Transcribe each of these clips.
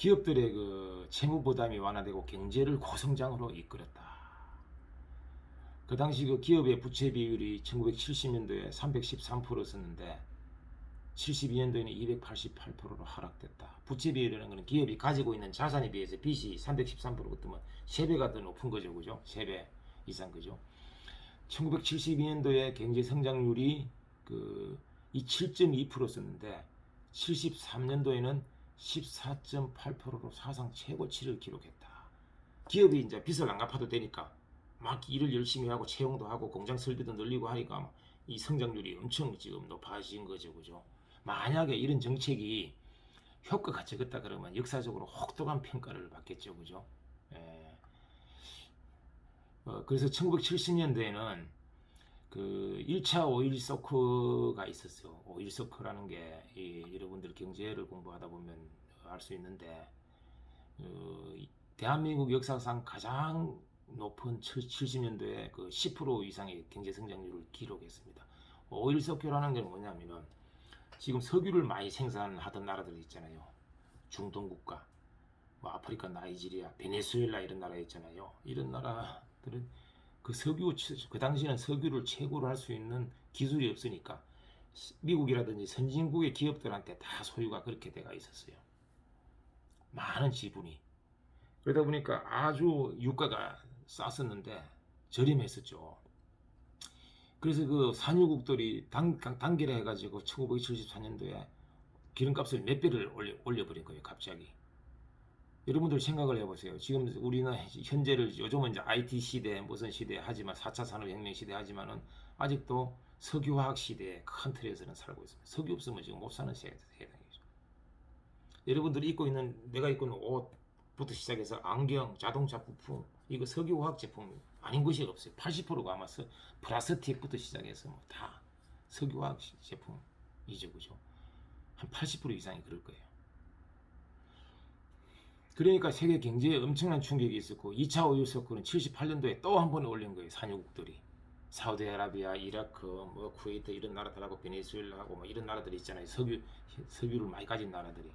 기업들의 그 채무 부담이 완화되고 경제를 고성장으로 이끌었다. 그 당시 그 기업의 부채 비율이 1970년도에 313%였었는데 72년도에는 288%로 하락됐다. 부채 비율이라는 것은 기업이 가지고 있는 자산에 비해서 빚이 313%면 3배가 더 높은 거죠. 그죠? 3배 이상 그죠? 1972년도에 경제 성장률이 이 7.2%였는데 73년도에는 14.8%로 사상 최고치를 기록했다. 기업이 이제 빚을 안 갚아도 되니까 막 일을 열심히 하고 채용도 하고 공장 설비도 늘리고 하니까 이 성장률이 엄청 지금 높아진 거죠. 그죠? 만약에 이런 정책이 효과가 적었다 그러면 역사적으로 혹독한 평가를 받겠죠. 그죠? 예. 그래서 1970년대에는 그 1차 오일 서크가 있었어요. 오일 서크라는 게 여러분들 경제를 공부하다 보면 알 수 있는데 대한민국 역사상 가장 높은 70년도에 그 10% 이상의 경제 성장률을 기록했습니다. 오일 석유라는 게 뭐냐면은 지금 석유를 많이 생산하던 나라들 있잖아요. 중동 국가, 뭐 아프리카 나이지리아, 베네수엘라 이런 나라 있잖아요. 이런 나라들은 그 당시에는 석유를 채굴을 할 수 있는 기술이 없으니까 미국이라든지 선진국의 기업들한테 다 소유가 그렇게 돼가 있었어요. 많은 지분이. 그러다 보니까 아주 유가가 쌌었는데 저렴했었죠. 그래서 그 산유국들이 단결해 해가지고 1974년도에 기름값을 몇 배를 올려버린 거예요, 갑자기. 여러분들 생각을 해보세요. 지금 우리는 현재를 요즘은 이제 IT 시대, 무슨 시대 하지만 4차 산업혁명 시대 하지만은 아직도 석유화학 시대의 큰 틀에서는 살고 있습니다. 석유 없으면 지금 못 사는 세상이죠. 여러분들이 내가 입고 있는 옷부터 시작해서 안경, 자동차 부품, 이거 석유화학 제품 아닌 것이 없어요. 80%가 아마 플라스틱부터 시작해서 뭐 다 석유화학 제품이죠, 그죠? 한 80% 이상이 그럴 거예요. 그러니까 세계 경제에 엄청난 충격이 있었고 2차 오일 서클은 78년도에 또 한 번 올린 거예요. 산유국들이. 사우디아라비아, 이라크, 뭐 쿠웨이트 이런 나라들하고 베네수엘라하고 뭐 이런 나라들이 있잖아요. 석유를 많이 가진 나라들이.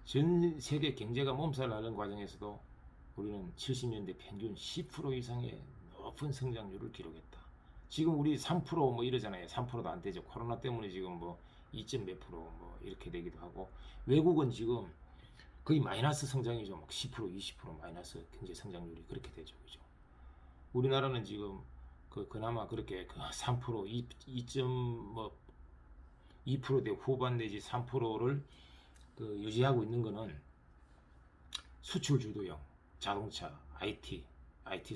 전 세계 경제가 몸살나는 과정에서도 우리는 70년대 평균 10% 이상의 높은 성장률을 기록했다. 지금 우리 3%뭐 이러잖아요. 3%도 안 되죠. 코로나 때문에 지금 뭐 2점 몇 프로 뭐 이렇게 되기도 하고 외국은 지금 거의 마이너스 성장이죠. 막 10%, 20% 마이너스 경제 성장률이 그렇게 되죠. 그죠? 우리나라는 지금 그나마 그렇게 3%, 2.2%대 후반 내지 3%를 유지하고 있는 거는 수출 주도형 자동차, IT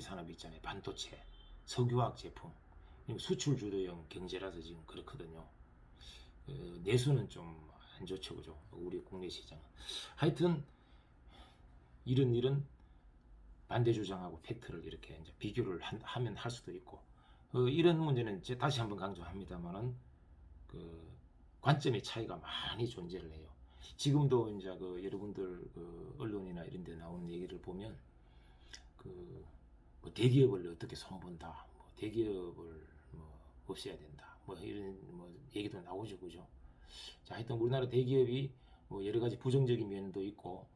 산업이 있잖아요. 반도체, 석유화학 제품. 수출 주도형 경제라서 지금 그렇거든요. 내수는 좀 안 좋죠. 그죠? 우리 국내 시장은. 하여튼 이런 반대 주장하고 팩트를 이렇게 이제 비교를 하면 할 수도 있고 이런 문제는 다시 한번 강조합니다만은 그 관점의 차이가 많이 존재를 해요. 지금도 이제 여러분들 언론이나 이런 데 나오는 얘기를 보면 뭐 대기업을 어떻게 손본다, 뭐 대기업을 뭐 없애야 된다, 뭐 이런 뭐 얘기도 나오죠, 그죠? 자, 하여튼 우리나라 대기업이 뭐 여러 가지 부정적인 면도 있고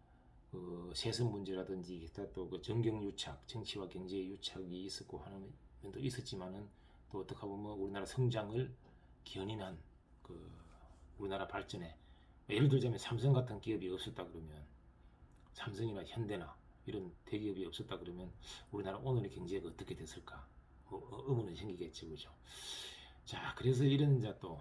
세습 문제라든지 기타 또그 정경유착, 정치와 경제의 유착이 있었고 하는 면도 있었지만은 또 어떻게 보면 우리나라 성장을 견인한 우리나라 발전에 예를 들자면 삼성 같은 기업이 없었다 그러면 삼성이나 현대나 이런 대기업이 없었다 그러면 우리나라 오늘의 경제가 어떻게 됐을까? 뭐 의문이 생기겠죠, 그죠? 자, 그래서 이런 이제 또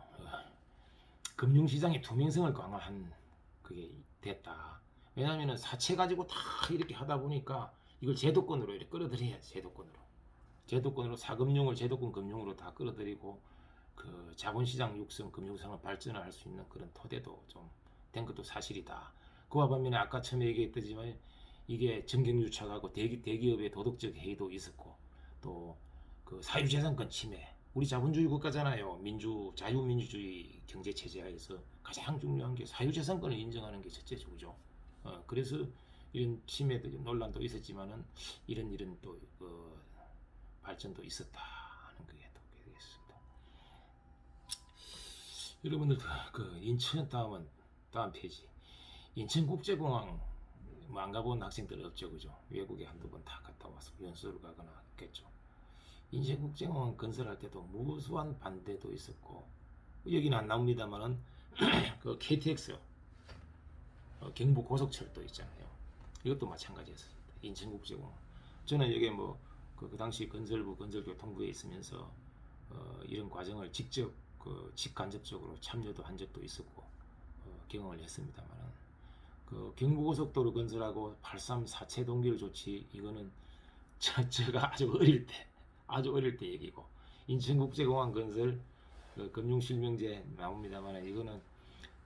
금융시장의 투명성을 강화한 그게 됐다. 왜냐하면 사채 가지고 다 이렇게 하다 보니까 이걸 제도권으로 이렇게 끌어들여야지. 제도권으로 사금융을 제도권 금융으로 다 끌어들이고 자본시장 육성, 금융상을 발전을 할 수 있는 그런 토대도 좀 된 것도 사실이다. 그와 반면에 아까 처음에 얘기했듯지만 이게 정경유착하고 대기업의 도덕적 해이도 있었고 또 사유재산권 침해. 우리 자본주의 국가잖아요. 자유민주주의 경제체제 하에서 가장 중요한 게 사유재산권을 인정하는 게 첫째죠. 그죠? 그래서 이런 침해 논란도 있었지만은 이런 또 발전도 있었다 하는 그게 또 되겠습니다. 여러분들 인천 다음 페이지. 인천국제공항 뭐 안 가본 학생들 없죠, 그죠? 외국에 한두 번 다 갔다 와서 연수를 가거나 했겠죠. 인천국제공항 건설할 때도 무수한 반대도 있었고, 여기는 안 나옵니다만은 그 KTX 경부 고속철도 있잖아요. 이것도 마찬가지였습니다. 인천국제공항. 저는 여기 그 당시 건설부 건설교통부에 있으면서 이런 과정을 직접 직간접적으로 참여도 한 적도 있었고 경험을 했습니다만은 그 경부고속도로 건설하고 83 4채 동결 조치 이거는 제가 아주 어릴 때 얘기고 인천국제공항 건설 금융실명제 나옵니다만 이거는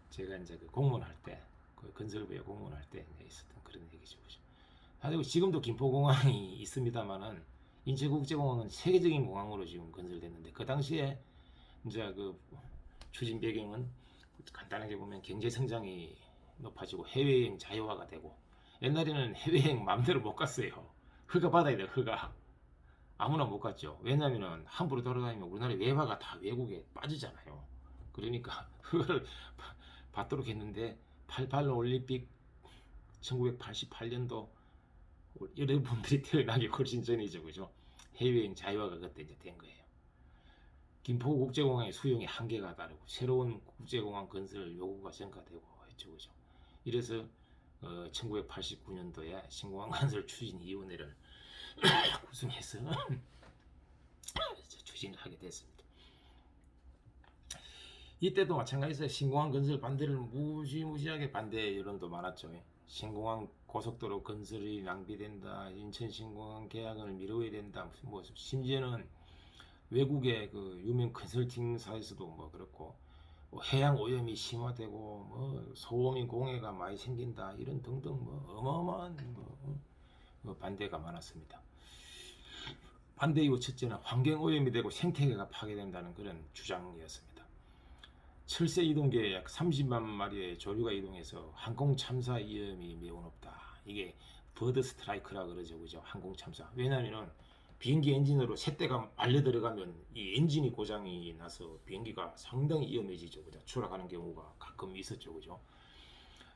제가 이제 그 공무원할 때 그 건설부에 공무원할 때 있었던 그런 얘기죠. 그리고 지금도 김포공항이 있습니다만은 인천국제공항은 세계적인 공항으로 지금 건설됐는데 그 당시에 이제 그 추진 배경은 간단하게 보면 경제 성장이 높아지고 해외여행 자유화가 되고 옛날에는 해외여행 마음대로 못 갔어요. 허가 받아야 돼, 허가. 아무나 못 갔죠. 왜냐면은 함부로 돌아다니면 우리나라 외화가 다 외국에 빠지잖아요. 그러니까 그걸 받도록 했는데 88 올림픽 1988년도 여러분들이 태어나기 훨씬 전이죠, 그죠? 해외여행 자유화가 그때 이제 된 거예요. 김포국제공항의 수용의 한계가 다르고 새로운 국제공항 건설 요구가 증가되고 했죠, 그죠? 이래서 1989년도에 신공항 건설 추진위원회를 구성해서 추진을 하게 됐습니다. 이때도 마찬가지로 신공항 건설 반대를 무지무지하게 반대 여론도 많았죠. 신공항 고속도로 건설이 낭비된다, 인천 신공항 계약을 미뤄야 된다, 뭐 심지어는 외국의 그 유명 컨설팅사에서도 뭐 그렇고 뭐 해양 오염이 심화되고 뭐 소음이 공해가 많이 생긴다 이런 등등 뭐 어마어마한 반대가 많았습니다. 반대 이유 첫째는 환경 오염이 되고 생태계가 파괴된다는 그런 주장이었습니다. 철새 이동계에 약 30만 마리의 조류가 이동해서 항공 참사 위험이 매우 높다. 이게 버드 스트라이크라 그러죠, 그죠? 항공 참사. 왜냐하면은 비행기 엔진으로 새떼가 말려 들어가면 이 엔진이 고장이 나서 비행기가 상당히 위험해지죠, 그죠? 추락하는 경우가 가끔 있었죠, 그죠?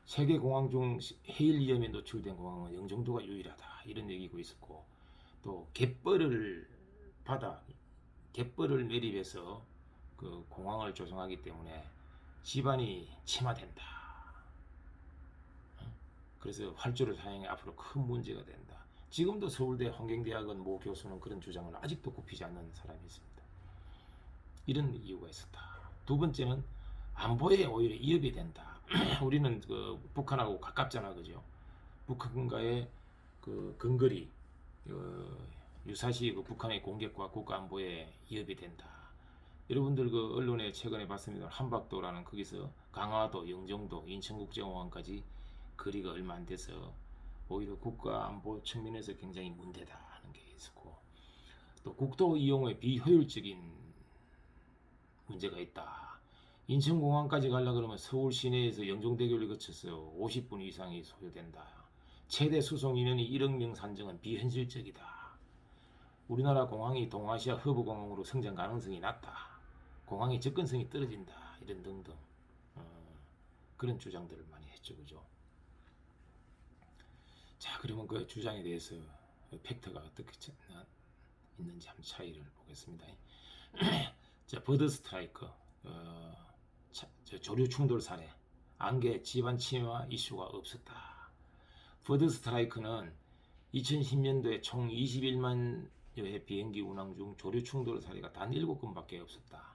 세계 공항 중 해일 위험에 노출된 공항은 영종도가 유일하다 이런 얘기고 있었고 또 갯벌을 매립해서 그 공항을 조성하기 때문에 지반이 침하된다. 그래서 활주를 사용해 앞으로 큰 문제가 된다. 지금도 서울대 환경대학원 모 교수는 그런 주장을 아직도 굽히지 않는 사람이 있습니다. 이런 이유가 있었다. 두 번째는 안보에 오히려 위협이 된다. 우리는 그 북한하고 가깝잖아, 그죠? 북한과의 그 근거리 유사시 그 북한의 공격과 국가 안보에 위협이 된다. 여러분들 그 언론에 최근에 봤습니다. 한박도라는 거기서 강화도, 영종도, 인천국제공항까지 거리가 얼마 안 돼서 오히려 국가 안보 측면에서 굉장히 문제다 하는 게 있었고 또 국도 이용의 비효율적인 문제가 있다. 인천공항까지 가려고 그러면 서울 시내에서 영종대교를 거쳐서 50분 이상이 소요된다. 최대 수송 인원이 1억 명 산정은 비현실적이다. 우리나라 공항이 동아시아 허브 공항으로 성장 가능성이 낮다. 공항의 접근성이 떨어진다. 이런 등등 그런 주장들을 많이 했죠, 그죠? 자, 그러면 그 주장에 대해서 팩트가 어떻게 있는지 한번 차이를 보겠습니다. 자, 버드 스트라이크, 조류 충돌 사례, 안개 지반 침해와 이슈가 없었다. 버드 스트라이크는 2010년도에 총 21만 여회 비행기 운항 중 조류 충돌 사례가 단 7건밖에 없었다.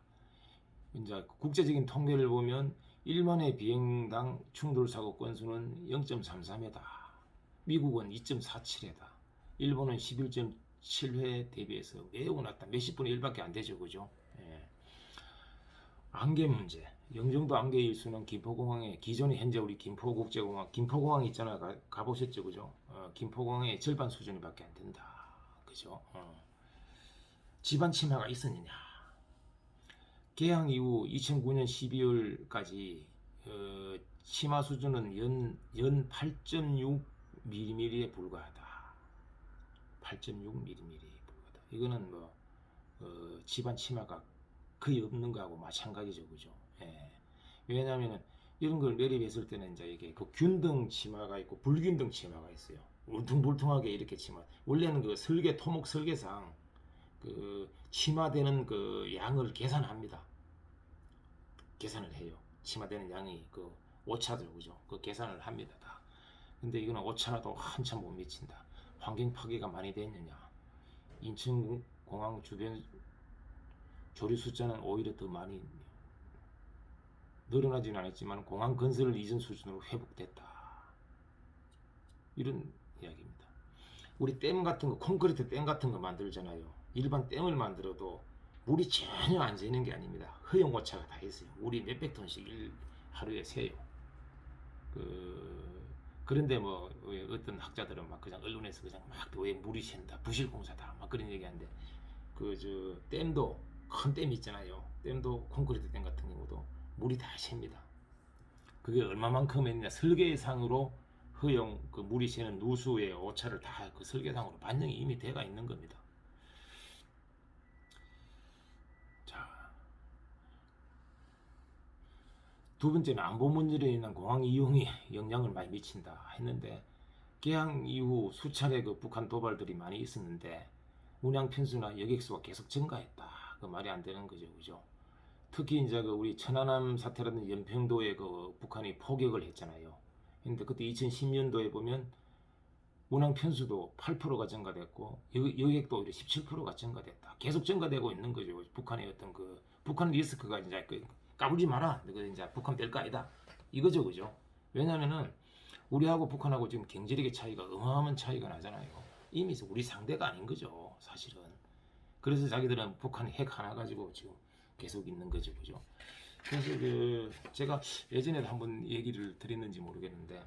이제 국제적인 통계를 보면 1만회 비행당 충돌 사고 건수는 0.33회다. 미국은 2.47회다. 일본은 11.7회 대비해서 매우 낮다. 몇십 분의 1밖에 안 되죠, 그죠? 예. 안개 문제. 영종도 안개 일수는 김포공항에 기존에 현재 우리 김포국제공항, 김포공항 있잖아요. 가보셨죠, 그죠? 김포공항의 절반 수준밖에 안 된다, 그죠? 지반 침하가 있었느냐? 개항 이후 2009년 12월까지 침하 수준은 연 8.6mm에 불과하다. 8.6mm에 불과하다. 이거는 뭐 지반 침하가 거의 없는 거하고 마찬가지죠, 그죠? 예. 왜냐하면 이런 걸 매립했을 때는 이제 이게 그 균등 치마가 있고 불균등 치마가 있어요. 울퉁불퉁하게 이렇게 치마. 원래는 그 설계 토목 설계상 그 치마되는 그 양을 계산합니다. 계산을 해요. 치마되는 양이 그 오차죠, 그죠? 그 계산을 합니다, 다. 근데 이거는 오차라도 한참 못 미친다. 환경 파괴가 많이 됐느냐? 인천공항 주변 조류 숫자는 오히려 더 많이 늘어나지는 않았지만 공항 건설 이전 수준으로 회복됐다. 이런 이야기입니다. 우리 댐 같은 거, 콘크리트 댐 같은 거 만들잖아요. 일반 댐을 만들어도 물이 전혀 안 새는 게 아닙니다. 허용 오차가 다 있어요. 물이 몇백 톤씩 하루에 새요. 그런데 뭐 어떤 학자들은 막 그냥 언론에서 그냥 막 왜 물이 샌다, 부실공사다, 막 그런 얘기하는데 그 저 댐도 큰 댐 있잖아요. 댐도 콘크리트 댐 같은 경우도 물이 다 셉니다. 그게 얼마만큼 했냐? 설계상으로 허용 그 물이 새는 누수의 오차를 다 그 설계상으로 반영이 이미 돼가 있는 겁니다. 자, 두 번째는 안보 문제로 인한 공항 이용이 영향을 많이 미친다 했는데 개항 이후 수차례 그 북한 도발들이 많이 있었는데 운항 편수나 여객수가 계속 증가했다. 그 말이 안 되는 거죠, 그죠? 특히 이제 그 우리 천안함 사태라든지 연평도에 그 북한이 포격을 했잖아요. 근데 그때 2010년도에 보면 운항 편수도 8%가 증가됐고 여객도 오히려 17%가 증가됐다. 계속 증가되고 있는 거죠. 북한의 어떤 그 북한 리스크가 이제 그 까불지 마라. 그 이제 북한 뗄거 아니다. 이거죠, 그죠? 왜냐면은 우리하고 북한하고 지금 경제력의 차이가 어마어마한 차이가 나잖아요. 이미 우리 상대가 아닌 거죠, 사실은. 그래서 자기들은 북한이 핵 하나 가지고 지금 계속 있는 거죠, 그죠? 그래서 그 제가 예전에도 한번 얘기를 드렸는지 모르겠는데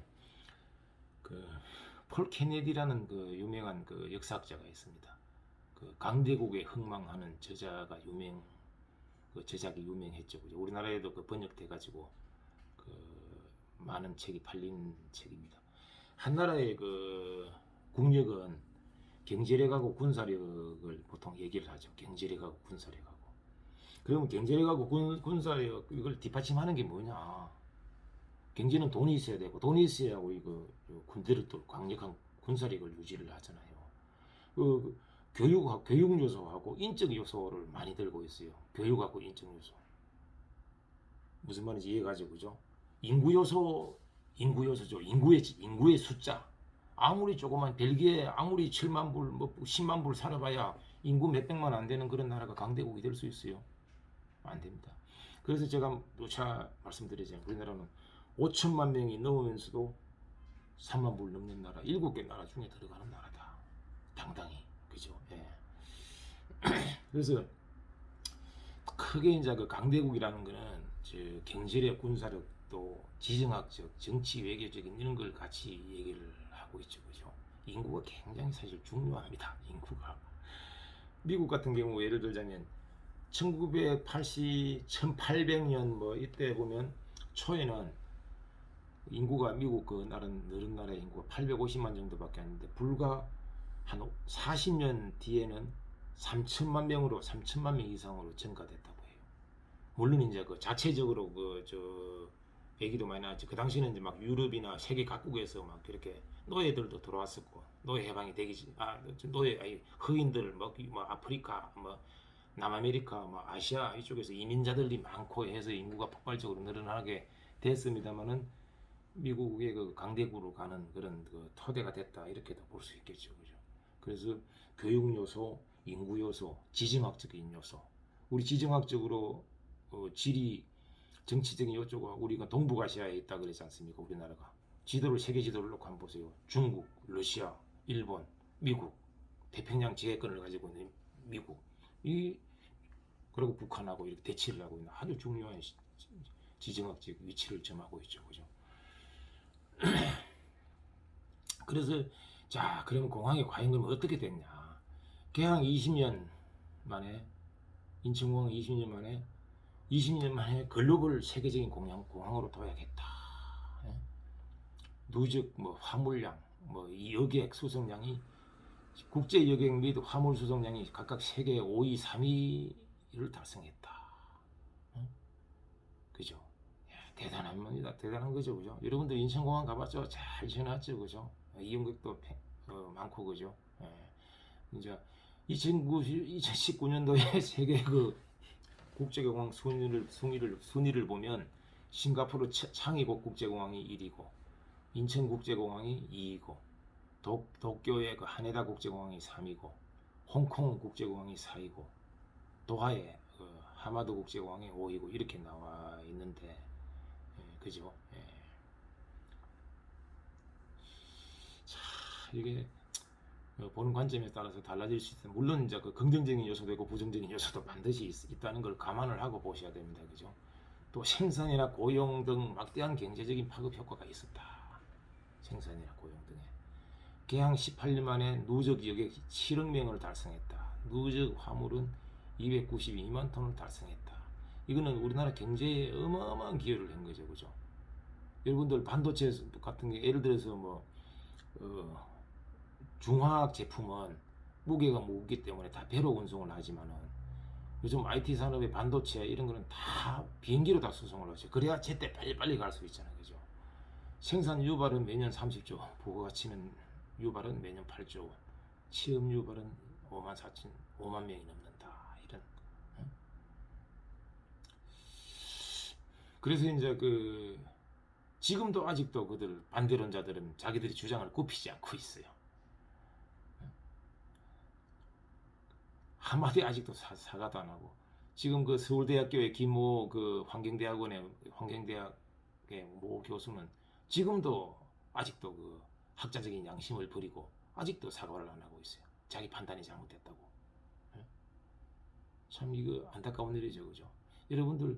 그 폴 케네디라는 그 유명한 그 역사학자가 있습니다. 그 강대국에 흥망하는 저자가 그 저작이 유명했죠, 그죠? 우리나라에도 그 번역돼 가지고 그 많은 책이 팔린 책입니다. 한 나라의 그 국력은 경제력하고 군사력을 보통 얘기를 하죠. 경제력하고 군사력하고. 그러면 경제력하고 군사력 이걸 뒷받침하는 게 뭐냐? 경제는 돈이 있어야 되고 돈이 있어야 이거 군대를 또 강력한 군사력을 유지를 하잖아요. 그 교육 요소하고 인적 요소를 많이 들고 있어요. 교육하고 인적 요소. 무슨 말인지 이해가죠, 그죠? 인구 요소죠. 인구의 숫자. 아무리 조그만 벨기에 아무리 7만 불, 뭐 10만 불 살아봐야 인구 몇백만 안 되는 그런 나라가 강대국이 될 수 있어요. 안 됩니다. 그래서 제가 누차 말씀드리자면 우리나라는 5천만 명이 넘으면서도 3만 불 넘는 나라, 7개 나라 중에 들어가는 나라다. 당당히. 그죠? 예. 그래서 크게 이제 그 강대국이라는 거는 경제력, 군사력 또 지정학적, 정치, 외교적인 이런 걸 같이 얘기를 하고 있죠, 그죠? 인구가 굉장히 사실 중요합니다. 인구가 미국 같은 경우 예를 들자면 1980, 1800년 뭐 이때 보면 초에는 인구가 미국 그 너른 나라의 인구가 850만 정도밖에 안 되는데 불과 한 40년 뒤에는 3천만 명으로 3천만 명 이상으로 증가됐다고 해요. 물론 이제 그 자체적으로 얘기도 많이 나왔지. 그 당시는 이제 막 유럽이나 세계 각국에서 막 그렇게 노예들도 들어왔었고 노예 해방이 되기 흑인들 뭐 아프리카 뭐 남아메리카 뭐 아시아 이쪽에서 이민자들이 많고 해서 인구가 폭발적으로 늘어나게 됐습니다만은 미국의 그 강대국으로 가는 그런 그 토대가 됐다 이렇게도 볼 수 있겠죠, 그죠? 그래서 교육 요소, 인구 요소, 지정학적인 요소, 우리 지정학적으로 지리 정치적인 요소가 우리가 동북아시아에 있다 그러지 않습니까? 우리나라가 지도를 세계 지도를 놓고 한번 보세요. 중국, 러시아, 일본, 미국, 태평양 지해권을 가지고 있는 미국 그리고 북한하고 이렇게 대치를 하고 있는 아주 중요한 지정학적 위치를 점하고 있죠, 그죠? 그래서 자 그러면 공항이 과연 그럼 어떻게 됐냐? 개항 20년 만에 인천공항 20년 만에 글로벌 세계적인 공항으로 도약했다. 예? 누적 뭐 화물량, 뭐 여객 수송량이 국제 여객 및 화물 수송량이 각각 세계 5위, 3위를 달성했다. 그죠? 대단한 겁니다. 대단한 거죠, 그죠? 여러분들 인천공항 가봤죠? 잘 지어놨죠, 그죠? 이용객도 많고, 그죠? 예. 이제 2019년도에 세계 그 국제공항 순위를 보면 싱가포르 창의국 국제공항이 1위고 인천국제공항이 2위고 도쿄의 그 하네다 국제공항이 3위고 홍콩 국제공항이 4위고 도하의 그 하마드 국제공항이 5위고 이렇게 나와 있는데 그죠? 자, 이게 보는 관점에 따라서 달라질 수 있어요. 물론 이제 그 긍정적인 요소도 있고 부정적인 요소도 반드시 있다는 걸 감안을 하고 보셔야 됩니다. 그죠? 또 생산이나 고용 등 막대한 경제적인 파급 효과가 있었다. 생산이나 고용 등에. 개항 18년 만에 누적 여객 7억 명을 달성했다. 누적 화물은 292만 톤을 달성했다. 이거는 우리나라 경제에 어마어마한 기여를 한 거죠. 그죠? 여러분들 반도체 같은 게 예를 들어서 뭐 중화학 제품은 무게가 무겁기 때문에 다 배로 운송을 하지만은 요즘 IT 산업의 반도체 이런 거는 다 비행기로 다 수송을 하죠. 그래야 제때 빨리 갈 수 있잖아요. 그죠? 생산 유발은 매년 30조, 부가가치는 유발은 매년 8조 원, 취업 유발은 5만 명이 넘는다. 이런. 그래서 이제 지금도 아직도 그들 반대론자들은 자기들이 주장을 굽히지 않고 있어요. 한마디 아직도 사과도 안 하고 지금 그 서울대학교의 김모 그 환경대학의 모 교수는 지금도 아직도 그 학자적인 양심을 버리고 아직도 사과를 안 하고 있어요. 자기 판단이 잘못됐다고. 참 이거 안타까운 일이죠, 그죠? 여러분들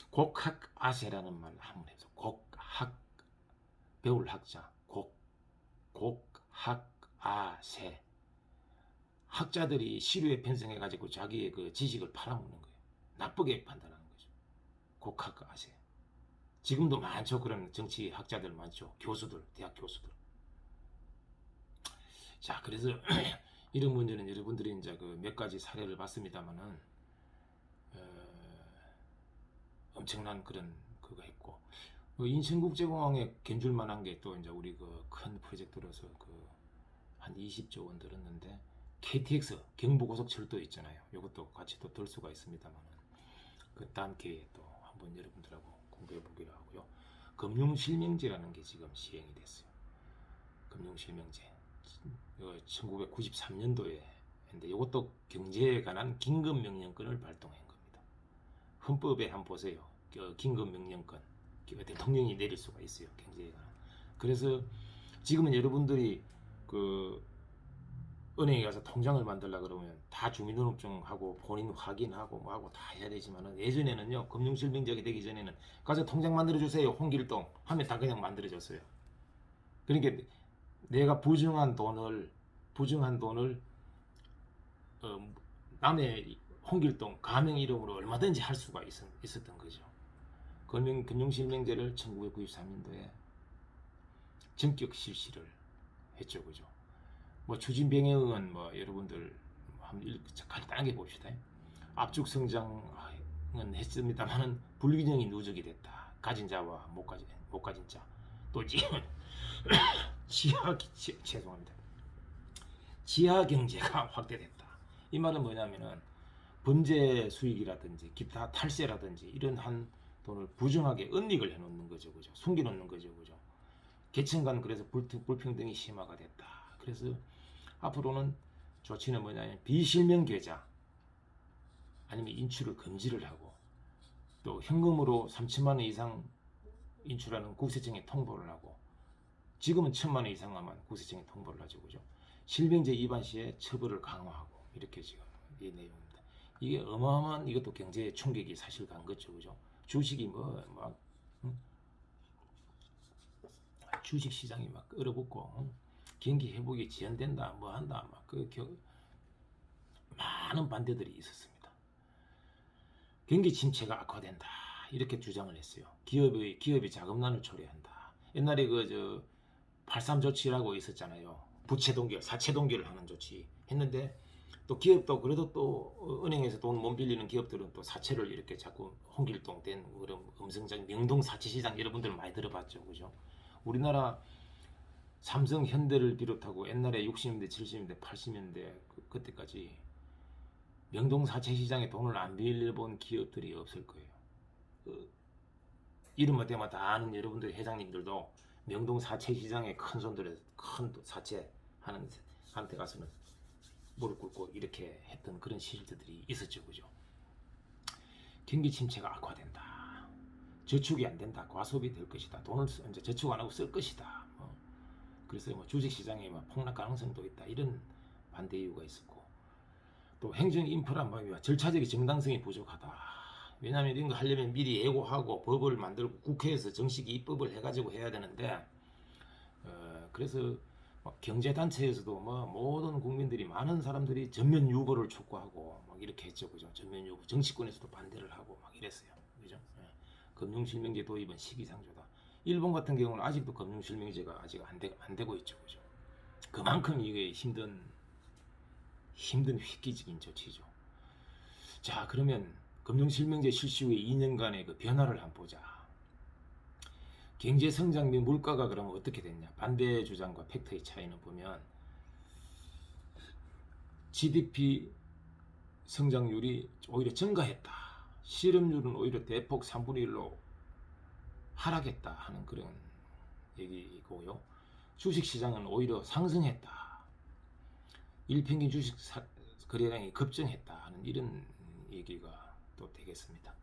곡학아세라는 말 한번 해서 곡학 배울 학자 곡학아세 학자들이 시류에 편성해가지고 자기의 그 지식을 팔아먹는 거예요. 나쁘게 판단하는 거죠. 곡학아세. 지금도 많죠. 그런 정치 학자들 많죠. 교수들, 대학 교수들. 자, 그래서 이런 문제는 여러분들이 이제 그 몇 가지 사례를 봤습니다만은 엄청난 그런 그거 했고 인천국제공항에 견줄 만한 게 또 이제 우리 그 큰 프로젝트로서 한 20조 원 들었는데 KTX 경부고속철도 있잖아요. 이것도 같이 또 들 수가 있습니다만은 그 다음 기회에 또 한번 여러분들하고 공부해 보기로 하고요. 금융실명제라는 게 지금 시행이 됐어요. 금융실명제 1993년도에 했는데 이것도 경제에 관한 긴급명령권을 발동한 겁니다. 헌법에 한번 보세요. 긴급명령권 대통령이 내릴 수가 있어요. 경제에 관한. 그래서 지금은 여러분들이 은행에 가서 통장을 만들려 그러면 다 주민등록증하고 본인 확인하고 뭐하고 다 해야 되지만은 예전에는요 금융실명제가 되기 전에는 가서 통장 만들어주세요 홍길동 하면 다 그냥 만들어졌어요. 그러니까 내가 부정한 돈을 남의 홍길동 가명 이름으로 얼마든지 할 수가 있었던 거죠. 금융실명제를 1993년도에 전격 실시를 했죠, 그죠? 뭐 추진 병행은 뭐 여러분들 한번 간단하게 봅시다. 압축 성장은 했습니다만은 불균형이 누적이 됐다. 가진 자와 못 가진 자. 또 지금 지하 경제가 확대됐다. 이 말은 뭐냐면은 범죄 수익이라든지 기타 탈세라든지 이런 한 돈을 부정하게 은닉을 해놓는 거죠, 그죠? 숨겨놓는 거죠, 그죠? 계층 간 그래서 불평등이 심화가 됐다. 그래서 앞으로는 조치는 뭐냐면 비실명 계좌 아니면 인출을 금지를 하고 또 현금으로 3천만 원 이상 인출하는 국세청에 통보를 하고 지금은 1,000만 원 이상 하면 국세청에 통보를 하죠, 그죠? 실명제 위반 시에 처벌을 강화하고 이렇게 지금 이 내용입니다. 이게 어마어마한 이것도 경제에 충격이 사실 간 거죠, 그죠? 주식이 주식 시장이 막 얼어붙고 경기 회복이 지연된다, 뭐 한다, 많은 반대들이 있었습니다. 경기 침체가 악화된다 이렇게 주장을 했어요. 기업이 자금난을 초래한다. 옛날에 83 조치라고 있었잖아요. 부채 동결, 사채 동결을 하는 조치 했는데 또 기업도 그래도 또 은행에서 돈 못 빌리는 기업들은 또 사채를 이렇게 자꾸 홍길동된 그런 음성장 명동 사채 시장 여러분들 많이 들어봤죠, 그죠? 우리나라 삼성, 현대를 비롯하고 옛날에 60년대, 70년대, 80년대 그때까지 명동 사채 시장에 돈을 안 빌려본 기업들이 없을 거예요. 그 이름만 대면 다 아는 여러분들 회장님들도 명동 사채 시장에 큰 손들에서 큰 사채 하는 한테 가서는 무릎 꿇고 이렇게 했던 그런 실들이 있었죠, 그죠? 경기 침체가 악화된다. 저축이 안 된다. 과소비 될 것이다. 돈을 이제 저축 안 하고 쓸 것이다. 그래서 뭐 주식 시장에 뭐 폭락 가능성도 있다. 이런 반대 이유가 있었고, 또 행정 인프라 뭐 절차적인 정당성이 부족하다. 왜냐하면 이런 거 하려면 미리 예고하고 법을 만들고 국회에서 정식 입법을 해가지고 해야 되는데, 그래서 경제단체에서도 뭐 모든 국민들이 많은 사람들이 전면 유보를 촉구하고 막 이렇게 했죠, 그죠? 전면 유보, 정치권에서도 반대를 하고 막 이랬어요, 그죠? 금융실명제 도입은 시기상조다. 일본 같은 경우는 아직도 금융실명제가 아직 안 되고 있죠, 그죠? 그만큼 이게 힘든 획기적인 조치죠. 자, 그러면 금융실명제 실시 후에 2년간의 그 변화를 한번 보자. 경제 성장 및 물가가 그러면 어떻게 됐냐? 반대 주장과 팩트의 차이는 보면 GDP 성장률이 오히려 증가했다. 실업률은 오히려 대폭 3분의 1로 하락했다 하는 그런 얘기고요. 주식시장은 오히려 상승했다. 일평균 주식 거래량이 급증했다 하는 이런 얘기가 또 되겠습니다.